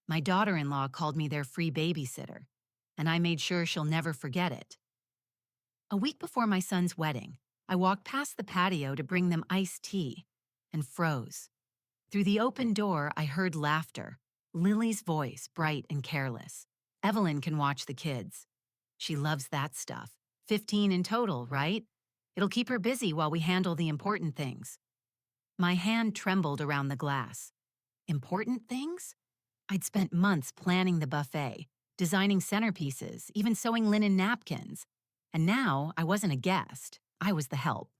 My daughter-in-law called me their free babysitter, and I made sure she'll never forget it. A week before my son's wedding, I walked past the patio to bring them iced tea and froze. Through the open door, I heard laughter, Lily's voice bright and careless. Evelyn can watch the kids. She loves that stuff. 15 in total, right? It'll keep her busy while we handle the important things. My hand trembled around the glass. Important things? I'd spent months planning the buffet, designing centerpieces, even sewing linen napkins. And now I wasn't a guest, I was the help.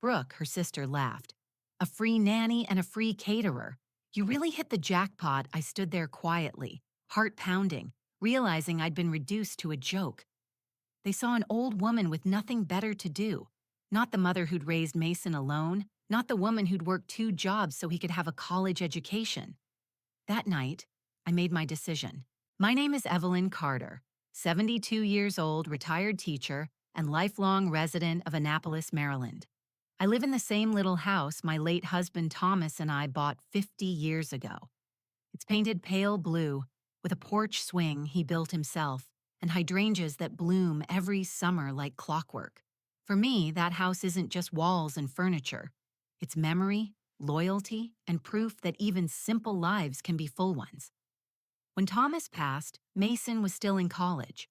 Brooke, her sister, laughed. A free nanny and a free caterer. You really hit the jackpot. I stood there quietly, heart pounding, realizing I'd been reduced to a joke. They saw an old woman with nothing better to do. Not the mother who'd raised Mason alone, not the woman who'd worked 2 jobs so he could have a college education. That night, I made my decision. My name is Evelyn Carter, 72 years old, retired teacher, and lifelong resident of Annapolis, Maryland. I live in the same little house my late husband Thomas and I bought 50 years ago. It's painted pale blue, with a porch swing he built himself, and hydrangeas that bloom every summer like clockwork. For me, that house isn't just walls and furniture. It's memory, loyalty, and proof that even simple lives can be full ones. When Thomas passed, Mason was still in college.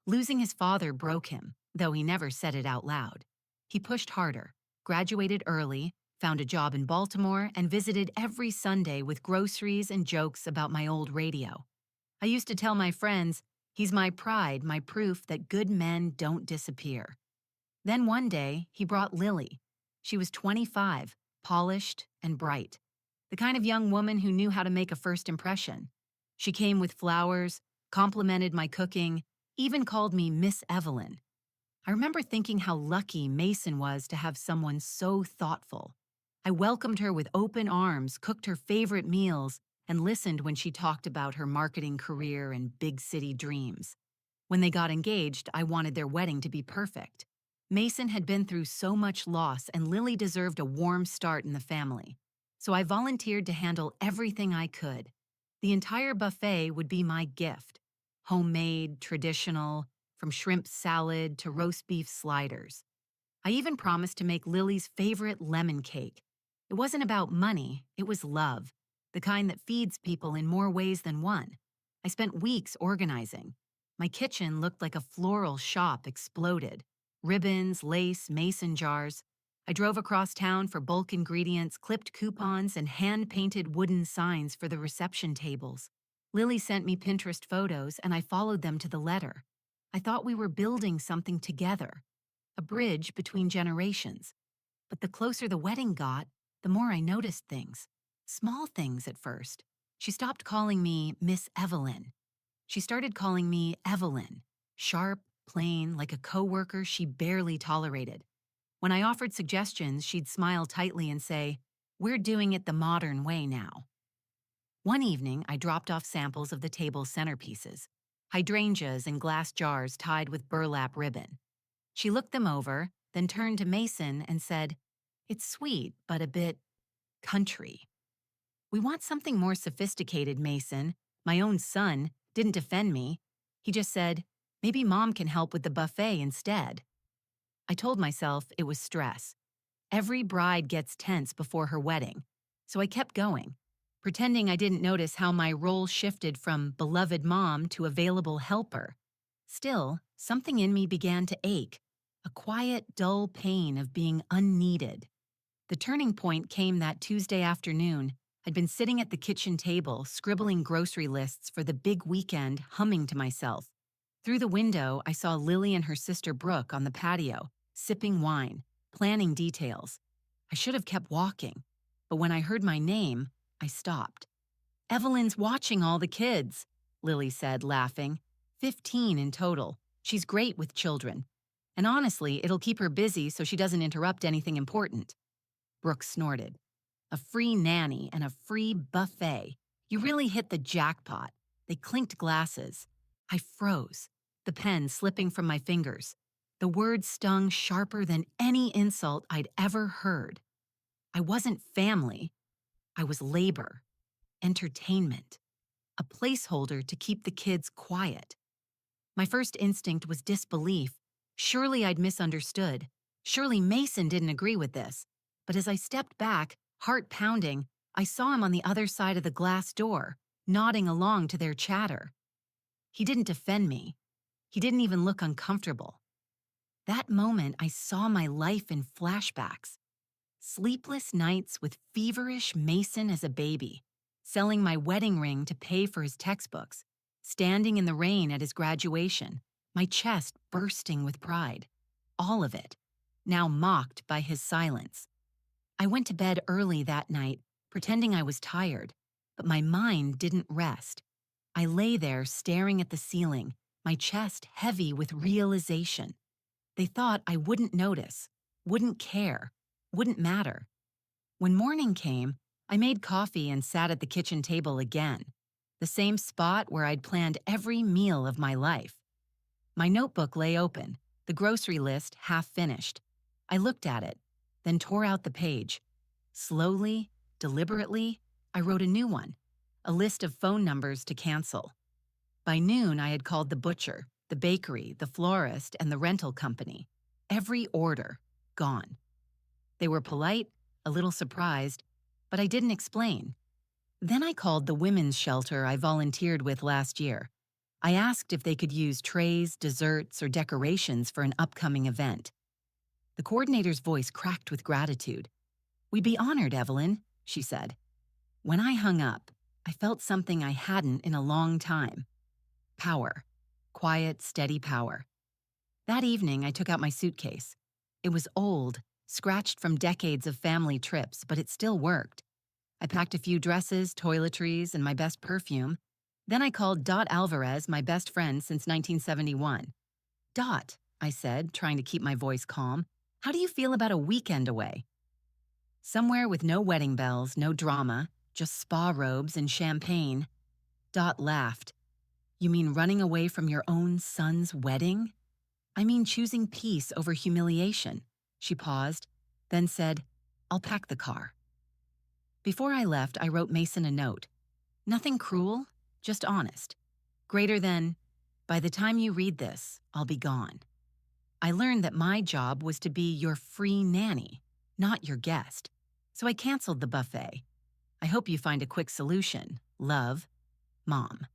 Losing his father broke him, though he never said it out loud. He pushed harder, graduated early, found a job in Baltimore, and visited every Sunday with groceries and jokes about my old radio. I used to tell my friends, he's my pride, my proof that good men don't disappear. Then one day, he brought Lily. She was 25, polished and bright. The kind of young woman who knew how to make a first impression. She came with flowers, complimented my cooking, even called me Miss Evelyn. I remember thinking how lucky Mason was to have someone so thoughtful. I welcomed her with open arms, cooked her favorite meals, and listened when she talked about her marketing career and big city dreams. When they got engaged, I wanted their wedding to be perfect. Mason had been through so much loss, and Lily deserved a warm start in the family. So I volunteered to handle everything I could. The entire buffet would be my gift. Homemade, traditional, from shrimp salad to roast beef sliders. I even promised to make Lily's favorite lemon cake. It wasn't about money, it was love, the kind that feeds people in more ways than one. I spent weeks organizing. My kitchen looked like a floral shop exploded. Ribbons, lace, mason jars. I drove across town for bulk ingredients, clipped coupons, and hand-painted wooden signs for the reception tables. Lily sent me Pinterest photos, and I followed them to the letter. I thought we were building something together, a bridge between generations. But the closer the wedding got, the more I noticed things. Small things at first. She stopped calling me Miss Evelyn. She started calling me Evelyn, sharp, plain, like a coworker she barely tolerated. When I offered suggestions, she'd smile tightly and say, "We're doing it the modern way now." One evening, I dropped off samples of the table's centerpieces, hydrangeas in glass jars tied with burlap ribbon. She looked them over, then turned to Mason and said, "It's sweet, but a bit country." "We want something more sophisticated, Mason." My own son didn't defend me. He just said, "Maybe Mom can help with the buffet instead." I told myself it was stress. Every bride gets tense before her wedding, so I kept going, pretending I didn't notice how my role shifted from beloved mom to available helper. Still, something in me began to ache, a quiet, dull pain of being unneeded. The turning point came that Tuesday afternoon. I'd been sitting at the kitchen table, scribbling grocery lists for the big weekend, humming to myself. Through the window, I saw Lily and her sister Brooke on the patio, sipping wine, planning details. I should have kept walking, but when I heard my name, I stopped. "Evelyn's watching all the kids," Lily said, laughing. 15 in total. She's great with children. And honestly, it'll keep her busy so she doesn't interrupt anything important. Brooke snorted. "A free nanny and a free buffet. You really hit the jackpot." They clinked glasses. I froze, the pen slipping from my fingers. The words stung sharper than any insult I'd ever heard. I wasn't family. I was labor, entertainment, a placeholder to keep the kids quiet. My first instinct was disbelief. Surely I'd misunderstood. Surely Mason didn't agree with this. But as I stepped back, heart pounding, I saw him on the other side of the glass door, nodding along to their chatter. He didn't defend me. He didn't even look uncomfortable. That moment, I saw my life in flashbacks. Sleepless nights with feverish Mason as a baby, selling my wedding ring to pay for his textbooks, standing in the rain at his graduation, my chest bursting with pride. All of it, now mocked by his silence. I went to bed early that night, pretending I was tired, but my mind didn't rest. I lay there staring at the ceiling, my chest heavy with realization. They thought I wouldn't notice, wouldn't care, wouldn't matter. When morning came, I made coffee and sat at the kitchen table again, the same spot where I'd planned every meal of my life. My notebook lay open, the grocery list half finished. I looked at it, then tore out the page. Slowly, deliberately, I wrote a new one, a list of phone numbers to cancel. By noon, I had called the butcher, the bakery, the florist, and the rental company. Every order, gone. They were polite, a little surprised, but I didn't explain. Then I called the women's shelter I volunteered with last year. I asked if they could use trays, desserts, or decorations for an upcoming event. The coordinator's voice cracked with gratitude. "We'd be honored, Evelyn," she said. When I hung up, I felt something I hadn't in a long time. Power. Quiet, steady power. That evening, I took out my suitcase. It was old, scratched from decades of family trips, but it still worked. I packed a few dresses, toiletries, and my best perfume. Then I called Dot Alvarez, my best friend since 1971. "Dot," I said, trying to keep my voice calm, "how do you feel about a weekend away?" Somewhere with no wedding bells, no drama, just spa robes and champagne. Dot laughed. "You mean running away from your own son's wedding?" "I mean choosing peace over humiliation." She paused, then said, "I'll pack the car." Before I left, I wrote Mason a note. Nothing cruel, just honest. Greater than, "By the time you read this, I'll be gone." I learned that my job was to be your free nanny, not your guest. So I canceled the buffet. I hope you find a quick solution. Love, Mom.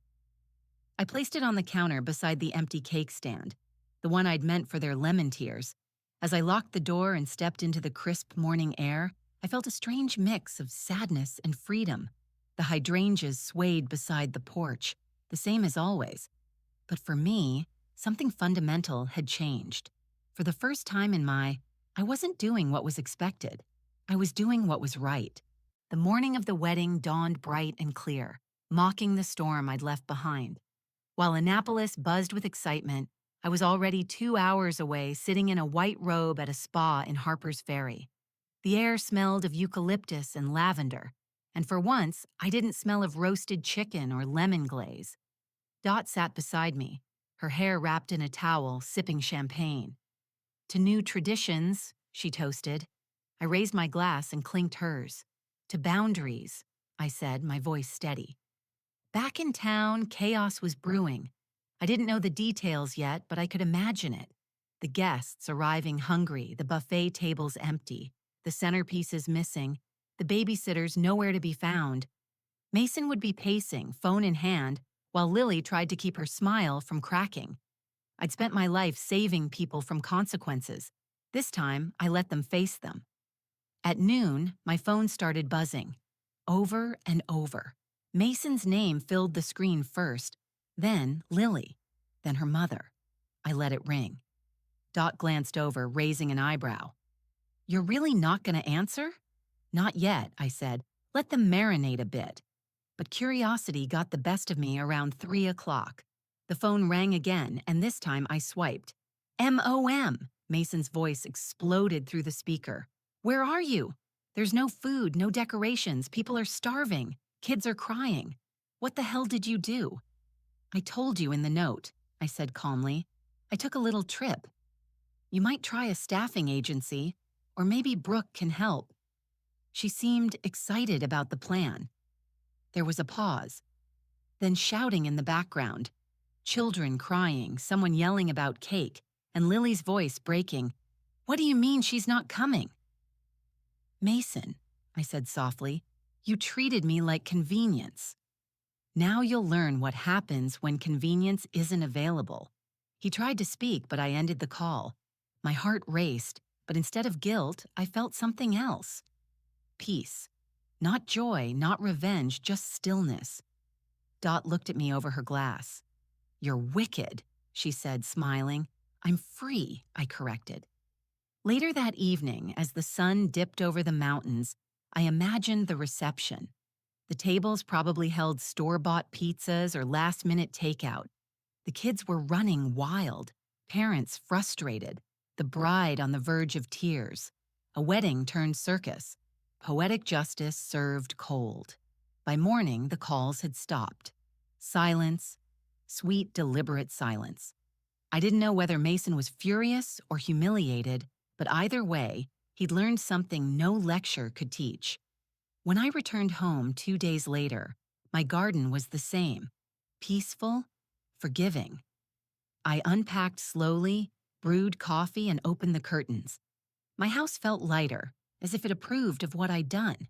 I placed it on the counter beside the empty cake stand, the one I'd meant for their lemon tears. As I locked the door and stepped into the crisp morning air, I felt a strange mix of sadness and freedom. The hydrangeas swayed beside the porch, the same as always. But for me, something fundamental had changed. For the first time I wasn't doing what was expected. I was doing what was right. The morning of the wedding dawned bright and clear, mocking the storm I'd left behind. While Annapolis buzzed with excitement, I was already 2 hours away sitting in a white robe at a spa in Harper's Ferry. The air smelled of eucalyptus and lavender, and for once, I didn't smell of roasted chicken or lemon glaze. Dot sat beside me, her hair wrapped in a towel, sipping champagne. "To new traditions," she toasted. I raised my glass and clinked hers. "To boundaries," I said, my voice steady. Back in town, chaos was brewing. I didn't know the details yet, but I could imagine it. The guests arriving hungry, the buffet tables empty, the centerpieces missing, the babysitters nowhere to be found. Mason would be pacing, phone in hand, while Lily tried to keep her smile from cracking. I'd spent my life saving people from consequences. This time, I let them face them. At noon, my phone started buzzing. Over and over. Mason's name filled the screen first, then Lily, then her mother. I let it ring. Dot glanced over, raising an eyebrow. "You're really not going to answer?" "Not yet," I said. "Let them marinate a bit." But curiosity got the best of me around 3 o'clock. The phone rang again, and this time I swiped. "MOM!" Mason's voice exploded through the speaker. "Where are you? There's no food, no decorations, people are starving. Kids are crying. What the hell did you do?" "I told you in the note," I said calmly. "I took a little trip. You might try a staffing agency, or maybe Brooke can help." She seemed excited about the plan. There was a pause. then shouting in the background. Children crying, someone yelling about cake, and Lily's voice breaking. "What do you mean she's not coming?" "Mason," I said softly, "you treated me like convenience. Now you'll learn what happens when convenience isn't available." He tried to speak, but I ended the call. My heart raced, but instead of guilt, I felt something else. Peace. Not joy, not revenge, just stillness. Dot looked at me over her glass. "You're wicked," she said, smiling. "I'm free," I corrected. Later that evening, as the sun dipped over the mountains, I imagined the reception. The tables probably held store-bought pizzas or last-minute takeout. The kids were running wild, parents frustrated, the bride on the verge of tears. A wedding turned circus. Poetic justice served cold. By morning, the calls had stopped. Silence, sweet, deliberate silence. I didn't know whether Mason was furious or humiliated, but either way, he'd learned something no lecture could teach. When I returned home 2 days later, my garden was the same, peaceful, forgiving. I unpacked slowly, brewed coffee, and opened the curtains. My house felt lighter, as if it approved of what I'd done.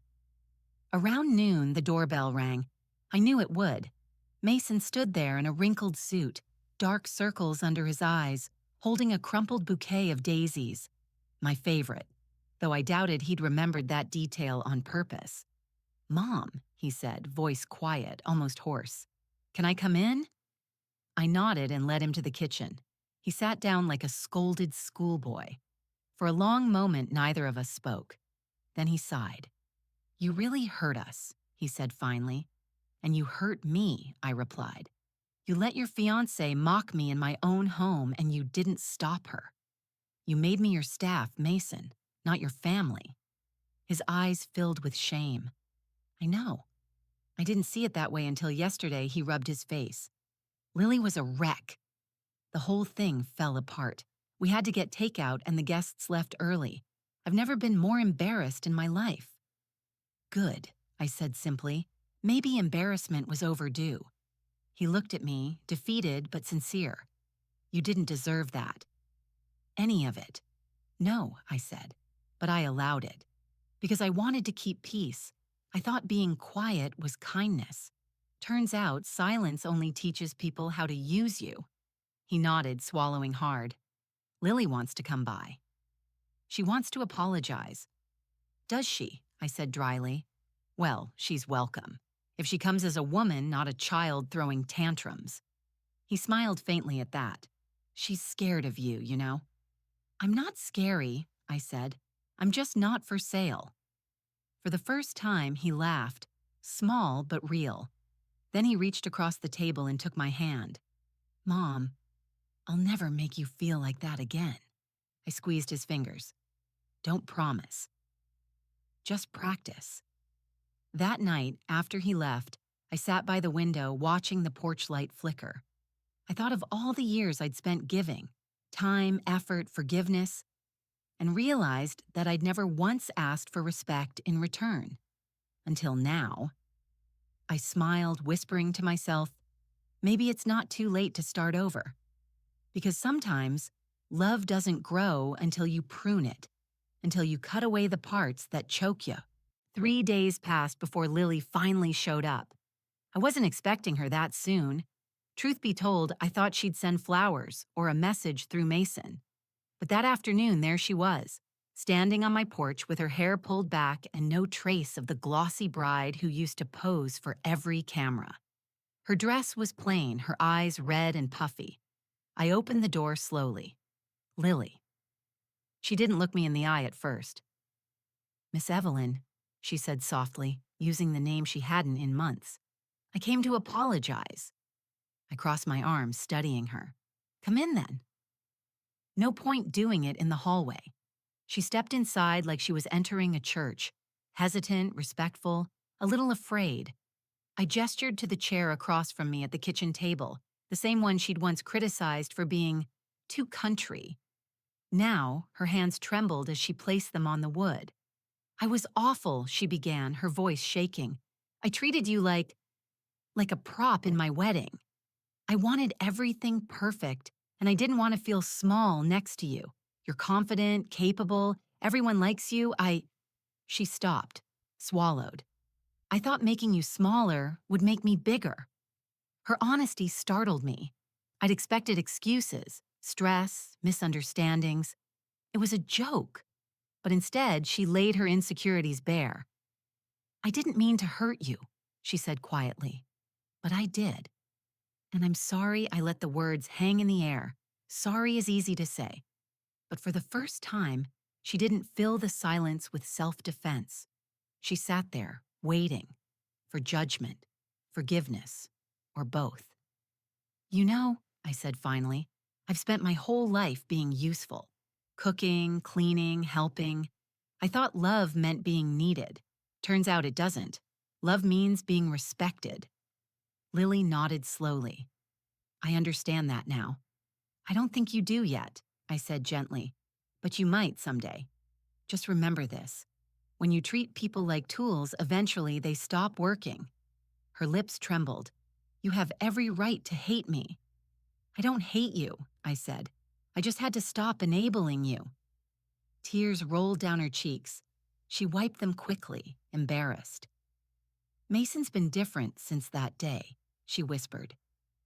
Around noon, the doorbell rang. I knew it would. Mason stood there in a wrinkled suit, dark circles under his eyes, holding a crumpled bouquet of daisies. My favorite, though I doubted he'd remembered that detail on purpose. "Mom," he said, voice quiet, almost hoarse. "Can I come in?" I nodded and led him to the kitchen. He sat down like a scolded schoolboy. For a long moment, neither of us spoke. Then he sighed. "You really hurt us," he said finally. "And you hurt me," I replied. "You let your fiancée mock me in my own home, and you didn't stop her. You made me your staff, Mason, not your family." His eyes filled with shame. "I know. I didn't see it that way until yesterday," he rubbed his face. "Lily was a wreck. The whole thing fell apart. We had to get takeout and the guests left early. I've never been more embarrassed in my life." "Good," I said simply. Maybe embarrassment was overdue. He looked at me, defeated but sincere. "You didn't deserve that." "Any of it." "No," I said, but I allowed it. Because I wanted to keep peace. I thought being quiet was kindness. Turns out silence only teaches people how to use you. He nodded, swallowing hard. "Lily wants to come by." "She wants to apologize." "Does she?" I said dryly. "Well, she's welcome. If she comes as a woman, not a child throwing tantrums." He smiled faintly at that. "She's scared of you, you know." "I'm not scary," I said. "I'm just not for sale." For the first time, he laughed, small but real. Then he reached across the table and took my hand. "Mom, I'll never make you feel like that again." I squeezed his fingers. "Don't promise. Just practice." That night, after he left, I sat by the window watching the porch light flicker. I thought of all the years I'd spent giving, time, effort, forgiveness, and realized that I'd never once asked for respect in return. Until now. I smiled, whispering to myself, maybe it's not too late to start over. Because sometimes, love doesn't grow until you prune it, until you cut away the parts that choke you. 3 days passed before Lily finally showed up. I wasn't expecting her that soon. Truth be told, I thought she'd send flowers or a message through Mason. But that afternoon, there she was, standing on my porch with her hair pulled back and no trace of the glossy bride who used to pose for every camera. Her dress was plain, her eyes red and puffy. I opened the door slowly. Lily. She didn't look me in the eye at first. "Miss Evelyn," she said softly, using the name she hadn't in months. "I came to apologize." I crossed my arms, studying her. "Come in, then." No point doing it in the hallway. She stepped inside like she was entering a church, hesitant, respectful, a little afraid. I gestured to the chair across from me at the kitchen table, the same one she'd once criticized for being too country. Now, her hands trembled as she placed them on the wood. "I was awful," she began, her voice shaking. "I treated you like..." like a prop in my wedding. I wanted everything perfect, and I didn't want to feel small next to you. You're confident, capable, everyone likes you. She stopped, swallowed. I thought making you smaller would make me bigger. Her honesty startled me. I'd expected excuses, stress, misunderstandings. It was a joke, but instead she laid her insecurities bare. I didn't mean to hurt you, she said quietly, but I did. And I'm sorry I let the words hang in the air. Sorry is easy to say. But for the first time, she didn't fill the silence with self-defense. She sat there, waiting for judgment, forgiveness, or both. You know, I said finally, I've spent my whole life being useful. Cooking, cleaning, helping. I thought love meant being needed. Turns out it doesn't. Love means being respected. Lily nodded slowly. I understand that now. I don't think you do yet, I said gently, but you might someday. Just remember this. When you treat people like tools, eventually they stop working. Her lips trembled. You have every right to hate me. I don't hate you, I said. I just had to stop enabling you. Tears rolled down her cheeks. She wiped them quickly, embarrassed. Mason's been different since that day, she whispered.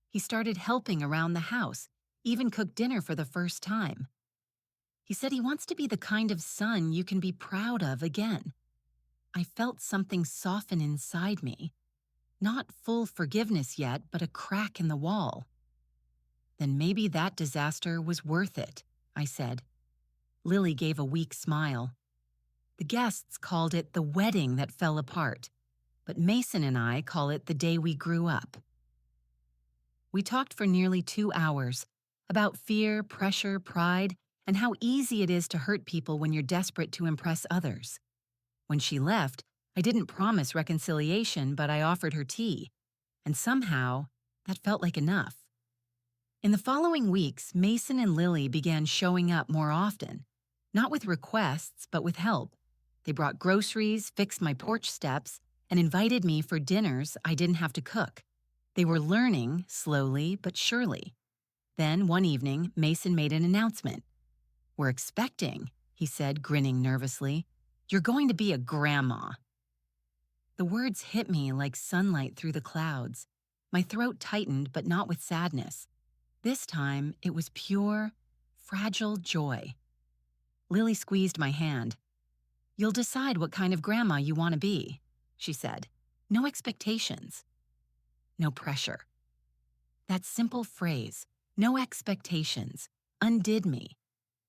He started helping around the house, even cooked dinner for the first time. He said he wants to be the kind of son you can be proud of again. I felt something soften inside me. Not full forgiveness yet, but a crack in the wall. Then maybe that disaster was worth it, I said. Lily gave a weak smile. The guests called it the wedding that fell apart, but Mason and I call it the day we grew up. We talked for nearly 2 hours about fear, pressure, pride, and how easy it is to hurt people when you're desperate to impress others. When she left, I didn't promise reconciliation, but I offered her tea, and somehow that felt like enough. In the following weeks, Mason and Lily began showing up more often, not with requests, but with help. They brought groceries, fixed my porch steps, and invited me for dinners I didn't have to cook. They were learning, slowly but surely. Then, one evening, Mason made an announcement. We're expecting, he said, grinning nervously. You're going to be a grandma. The words hit me like sunlight through the clouds. My throat tightened, but not with sadness. This time, it was pure, fragile joy. Lily squeezed my hand. You'll decide what kind of grandma you want to be, she said. No expectations. No pressure. That simple phrase, no expectations, undid me.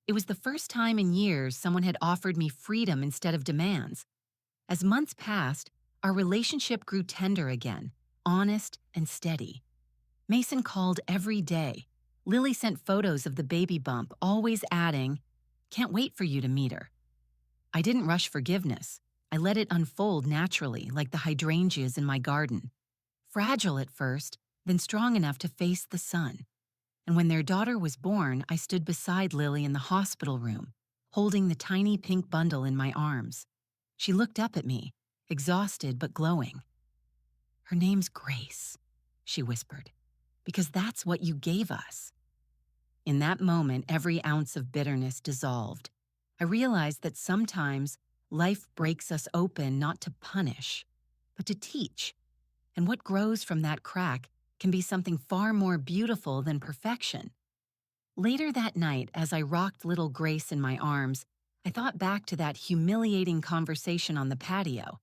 It was the first time in years someone had offered me freedom instead of demands. As months passed, our relationship grew tender again, honest and steady. Mason called every day. Lily sent photos of the baby bump, always adding, "Can't wait for you to meet her." I didn't rush forgiveness. I let it unfold naturally, like the hydrangeas in my garden. Fragile at first, then strong enough to face the sun. And when their daughter was born, I stood beside Lily in the hospital room, holding the tiny pink bundle in my arms. She looked up at me, exhausted but glowing. Her name's Grace, she whispered, because that's what you gave us. In that moment, every ounce of bitterness dissolved. I realized that sometimes life breaks us open not to punish, but to teach. And what grows from that crack can be something far more beautiful than perfection. Later that night, as I rocked little Grace in my arms, I thought back to that humiliating conversation on the patio.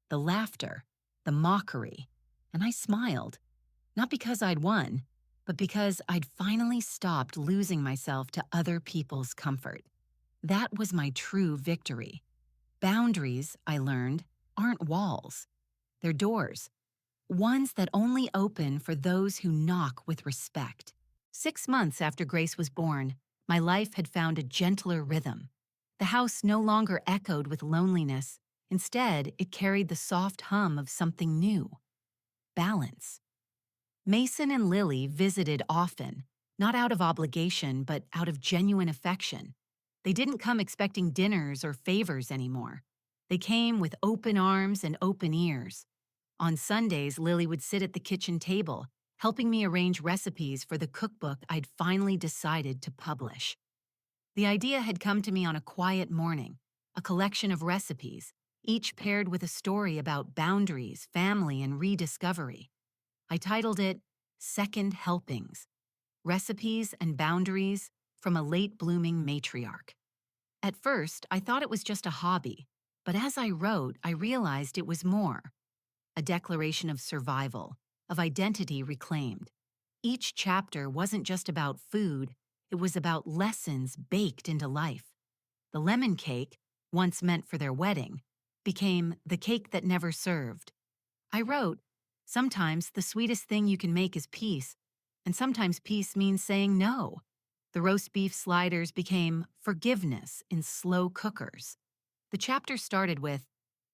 The laughter, the mockery, and I smiled. Not because I'd won, but because I'd finally stopped losing myself to other people's comfort. That was my true victory. Boundaries, I learned, aren't walls. They're doors. Ones that only open for those who knock with respect. 6 months after Grace was born, my life had found a gentler rhythm. The house no longer echoed with loneliness. Instead, it carried the soft hum of something new. Balance. Mason and Lily visited often, not out of obligation, but out of genuine affection. They didn't come expecting dinners or favors anymore. They came with open arms and open ears. On Sundays, Lily would sit at the kitchen table, helping me arrange recipes for the cookbook I'd finally decided to publish. The idea had come to me on a quiet morning, a collection of recipes, each paired with a story about boundaries, family, and rediscovery. I titled it Second Helpings: Recipes and Boundaries from a Late Blooming Matriarch. At first, I thought it was just a hobby, but as I wrote, I realized it was more: a declaration of survival, of identity reclaimed. Each chapter wasn't just about food, it was about lessons baked into life. The lemon cake, once meant for their wedding, became the cake that never served. I wrote, sometimes the sweetest thing you can make is peace, and sometimes peace means saying no. The roast beef sliders became forgiveness in slow cookers. The chapter started with,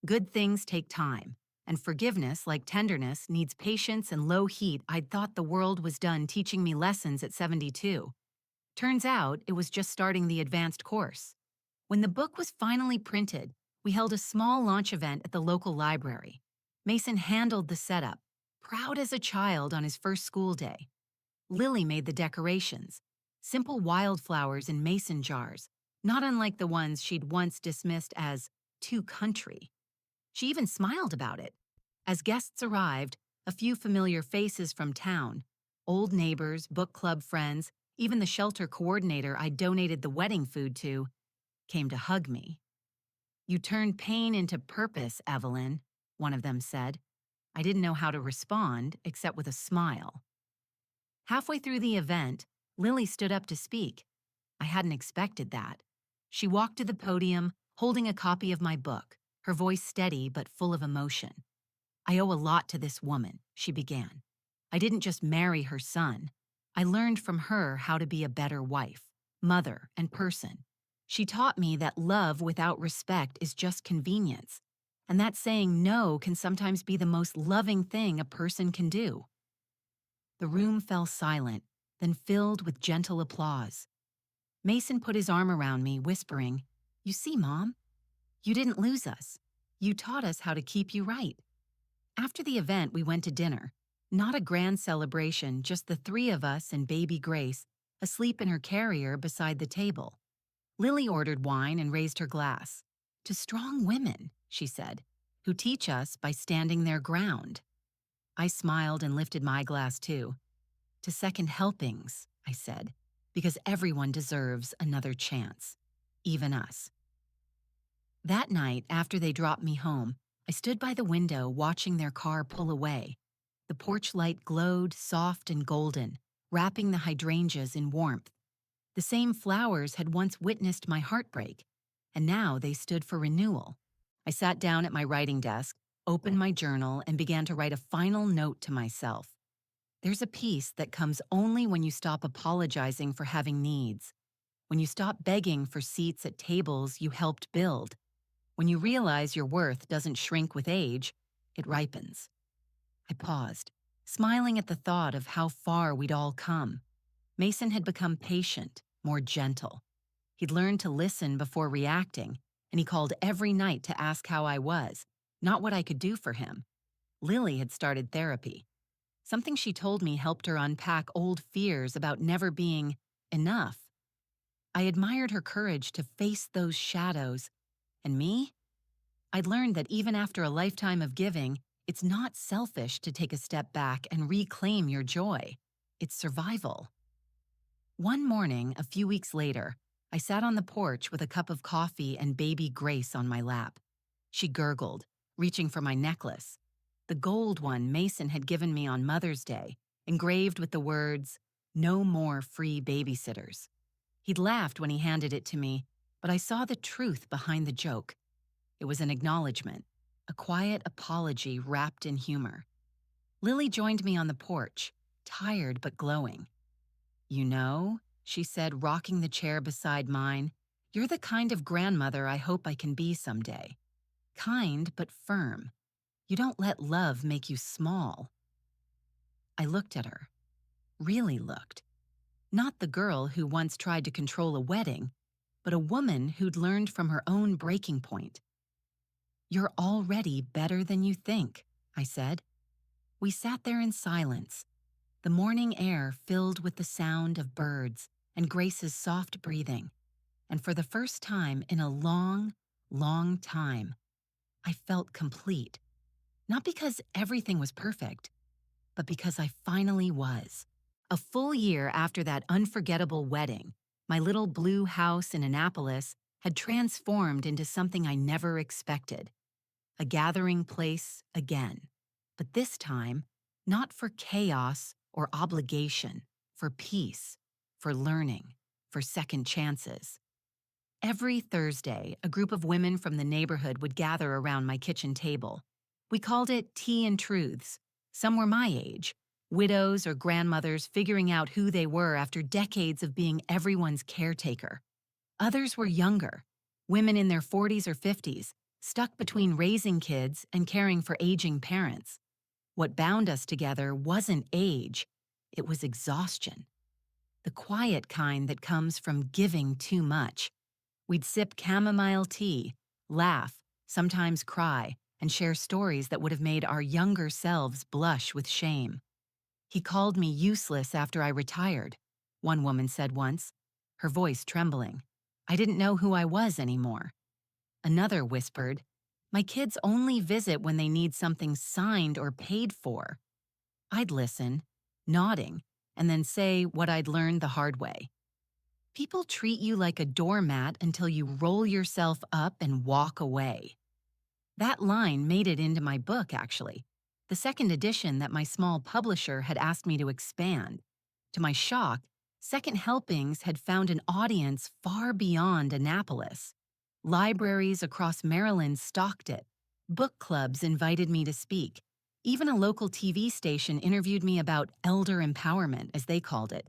good things take time, and forgiveness, like tenderness, needs patience and low heat. I'd thought the world was done teaching me lessons at 72. Turns out it was just starting the advanced course. When the book was finally printed, we held a small launch event at the local library. Mason handled the setup, proud as a child on his first school day. Lily made the decorations, simple wildflowers in mason jars, not unlike the ones she'd once dismissed as too country. She even smiled about it. As guests arrived, a few familiar faces from town, old neighbors, book club friends, even the shelter coordinator I donated the wedding food to, came to hug me. You turned pain into purpose, Evelyn, one of them said. I didn't know how to respond except with a smile. Halfway through the event, Lily stood up to speak. I hadn't expected that. She walked to the podium, holding a copy of my book, her voice steady but full of emotion. I owe a lot to this woman, she began. I didn't just marry her son. I learned from her how to be a better wife, mother, and person. She taught me that love without respect is just convenience, and that saying no can sometimes be the most loving thing a person can do. The room fell silent, then filled with gentle applause. Mason put his arm around me, whispering, "You see, Mom, you didn't lose us. You taught us how to keep you right." After the event, we went to dinner. Not a grand celebration, just the three of us and baby Grace, asleep in her carrier beside the table. Lily ordered wine and raised her glass. "To strong women," she said, "who teach us by standing their ground." I smiled and lifted my glass too. "To second helpings," I said, "because everyone deserves another chance, even us." That night, after they dropped me home, I stood by the window watching their car pull away. The porch light glowed soft and golden, wrapping the hydrangeas in warmth. The same flowers had once witnessed my heartbreak, and now they stood for renewal. I sat down at my writing desk, opened my journal, and began to write a final note to myself. There's a peace that comes only when you stop apologizing for having needs, when you stop begging for seats at tables you helped build, when you realize your worth doesn't shrink with age, it ripens. I paused, smiling at the thought of how far we'd all come. Mason had become patient, more gentle. He'd learned to listen before reacting, and he called every night to ask how I was, not what I could do for him. Lily had started therapy. Something she told me helped her unpack old fears about never being enough. I admired her courage to face those shadows. And me? I'd learned that even after a lifetime of giving, it's not selfish to take a step back and reclaim your joy. It's survival. One morning, a few weeks later, I sat on the porch with a cup of coffee and baby Grace on my lap. She gurgled, reaching for my necklace, the gold one Mason had given me on Mother's Day, engraved with the words, "No more free babysitters." He'd laughed when he handed it to me, but I saw the truth behind the joke. It was an acknowledgement, a quiet apology wrapped in humor. Lily joined me on the porch, tired but glowing. "You know," she said, rocking the chair beside mine, "you're the kind of grandmother I hope I can be someday. Kind but firm. You don't let love make you small." I looked at her, really looked. Not the girl who once tried to control a wedding, but a woman who'd learned from her own breaking point. "You're already better than you think," I said. We sat there in silence, the morning air filled with the sound of birds and Grace's soft breathing. And for the first time in a long, long time, I felt complete. Not because everything was perfect, but because I finally was. A full year after that unforgettable wedding, my little blue house in Annapolis had transformed into something I never expected. A gathering place again. But this time, not for chaos or obligation, for peace, for learning, for second chances. Every Thursday, a group of women from the neighborhood would gather around my kitchen table. We called it Tea and Truths. Some were my age, widows or grandmothers figuring out who they were after decades of being everyone's caretaker. Others were younger, women in their 40s or 50s, stuck between raising kids and caring for aging parents. What bound us together wasn't age, it was exhaustion. The quiet kind that comes from giving too much. We'd sip chamomile tea, laugh, sometimes cry, and share stories that would have made our younger selves blush with shame. He called me useless after I retired, one woman said once, her voice trembling. I didn't know who I was anymore. Another whispered, my kids only visit when they need something signed or paid for. I'd listen, nodding, and then say what I'd learned the hard way. People treat you like a doormat until you roll yourself up and walk away. That line made it into my book, actually, the second edition that my small publisher had asked me to expand. To my shock, Second Helpings had found an audience far beyond Annapolis. Libraries across Maryland stocked it. Book clubs invited me to speak. Even a local TV station interviewed me about elder empowerment, as they called it.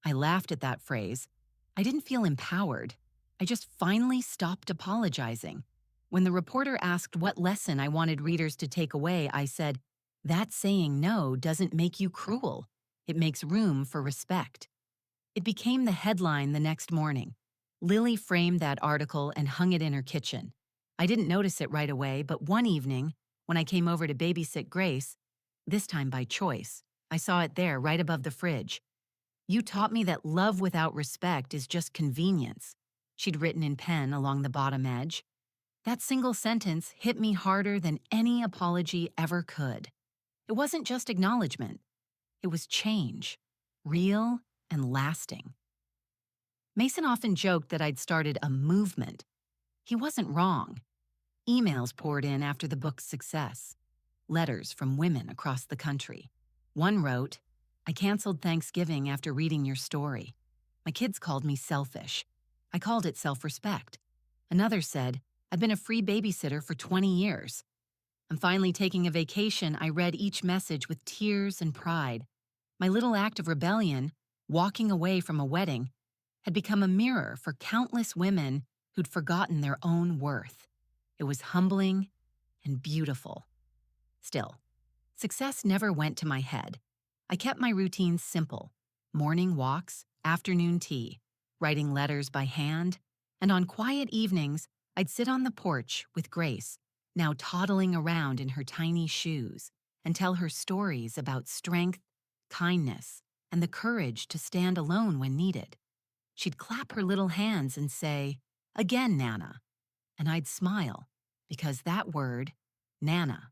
I laughed at that phrase. I didn't feel empowered. I just finally stopped apologizing. When the reporter asked what lesson I wanted readers to take away, I said, that saying no doesn't make you cruel. It makes room for respect. It became the headline the next morning. Lily framed that article and hung it in her kitchen. I didn't notice it right away, but one evening, when I came over to babysit Grace, this time by choice, I saw it there right above the fridge. You taught me that love without respect is just convenience, she'd written in pen along the bottom edge. That single sentence hit me harder than any apology ever could. It wasn't just acknowledgement. It was change, real and lasting. Mason often joked that I'd started a movement. He wasn't wrong. Emails poured in after the book's success. Letters from women across the country. One wrote, I canceled Thanksgiving after reading your story. My kids called me selfish. I called it self-respect. Another said, I've been a free babysitter for 20 years. I'm finally taking a vacation. I read each message with tears and pride. My little act of rebellion, walking away from a wedding, had become a mirror for countless women who'd forgotten their own worth. It was humbling and beautiful. Still, success never went to my head. I kept my routines simple: morning walks, afternoon tea, writing letters by hand, and on quiet evenings, I'd sit on the porch with Grace, now toddling around in her tiny shoes, and tell her stories about strength, kindness, and the courage to stand alone when needed. She'd clap her little hands and say, again, Nana, and I'd smile, because that word, Nana,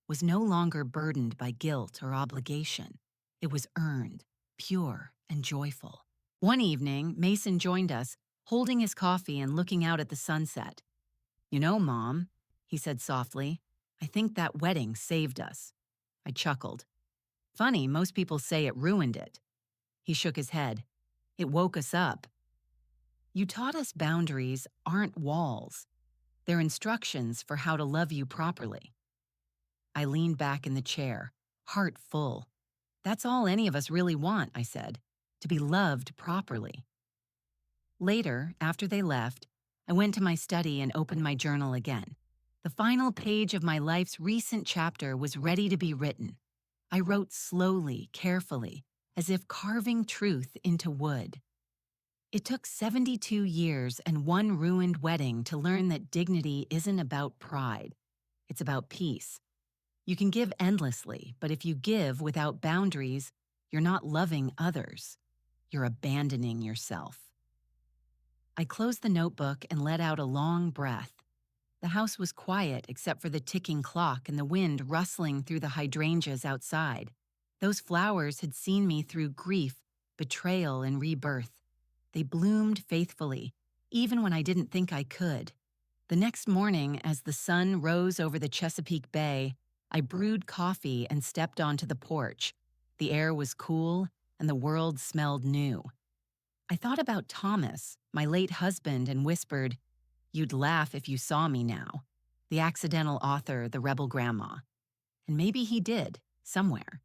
was no longer burdened by guilt or obligation. It was earned, pure, and joyful. One evening, Mason joined us, holding his coffee and looking out at the sunset. You know, Mom, he said softly, I think that wedding saved us. I chuckled. Funny, most people say it ruined it. He shook his head. It woke us up. You taught us boundaries aren't walls. They're instructions for how to love you properly. I leaned back in the chair, heart full. That's all any of us really want, I said, to be loved properly. Later, after they left, I went to my study and opened my journal again. The final page of my life's recent chapter was ready to be written. I wrote slowly, carefully, as if carving truth into wood. It took 72 years and one ruined wedding to learn that dignity isn't about pride. It's about peace. You can give endlessly, but if you give without boundaries, you're not loving others. You're abandoning yourself. I closed the notebook and let out a long breath. The house was quiet except for the ticking clock and the wind rustling through the hydrangeas outside. Those flowers had seen me through grief, betrayal, and rebirth. They bloomed faithfully, even when I didn't think I could. The next morning, as the sun rose over the Chesapeake Bay, I brewed coffee and stepped onto the porch. The air was cool, and the world smelled new. I thought about Thomas, my late husband, and whispered, "You'd laugh if you saw me now." The accidental author, the rebel grandma. And maybe he did, somewhere.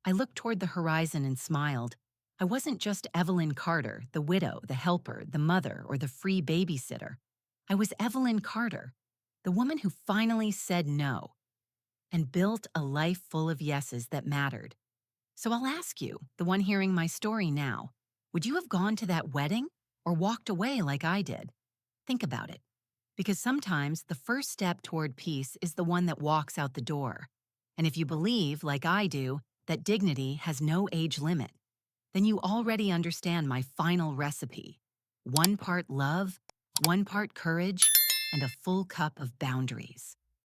I looked toward the horizon and smiled. I wasn't just Evelyn Carter, the widow, the helper, the mother, or the free babysitter. I was Evelyn Carter, the woman who finally said no and built a life full of yeses that mattered. So I'll ask you, the one hearing my story now, would you have gone to that wedding or walked away like I did? Think about it. Because sometimes the first step toward peace is the one that walks out the door. And if you believe, like I do, that dignity has no age limit, then you already understand my final recipe. 1 part love, 1 part courage, and a full cup of boundaries.